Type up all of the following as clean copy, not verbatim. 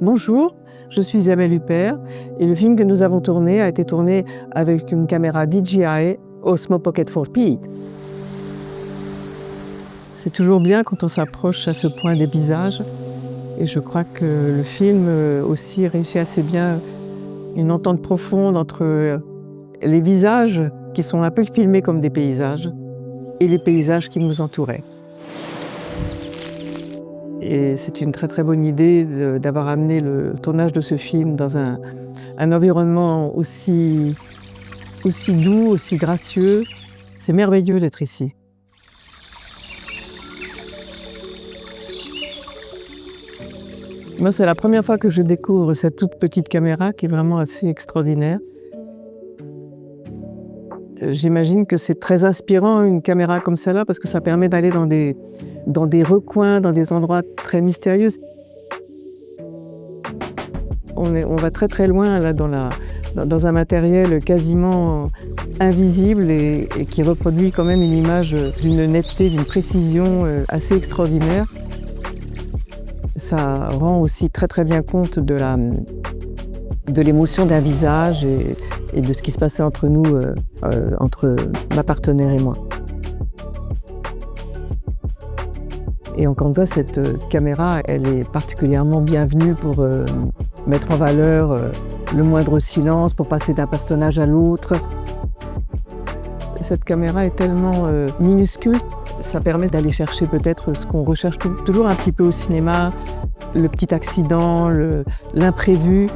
Bonjour, je suis Isabelle Huppert et le film que nous avons tourné a été tourné avec une caméra DJI Osmo Pocket 4P. C'est toujours bien quand on s'approche à ce point des visages et je crois que le film aussi réussit assez bien une entente profonde entre les visages qui sont un peu filmés comme des paysages et les paysages qui nous entouraient. Et c'est une très très bonne idée d'avoir amené le tournage de ce film dans un environnement aussi doux, aussi gracieux. C'est merveilleux d'être ici. Moi, c'est la première fois que je découvre cette toute petite caméra qui est vraiment assez extraordinaire. J'imagine que c'est très inspirant une caméra comme celle-là parce que ça permet d'aller dans des recoins, dans des endroits très mystérieux. On va très très loin là, dans un matériel quasiment invisible et qui reproduit quand même une image d'une netteté, d'une précision assez extraordinaire. Ça rend aussi très très bien compte de l'émotion d'un visage et de ce qui se passait entre nous, entre ma partenaire et moi. Et encore une fois, cette caméra, elle est particulièrement bienvenue pour mettre en valeur le moindre silence, pour passer d'un personnage à l'autre. Cette caméra est tellement minuscule, ça permet d'aller chercher peut-être ce qu'on recherche toujours un petit peu au cinéma, le petit accident, l'imprévu.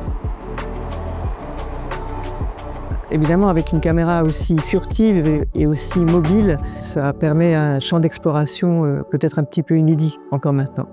Évidemment, avec une caméra aussi furtive et aussi mobile, ça permet un champ d'exploration peut-être un petit peu inédit encore maintenant.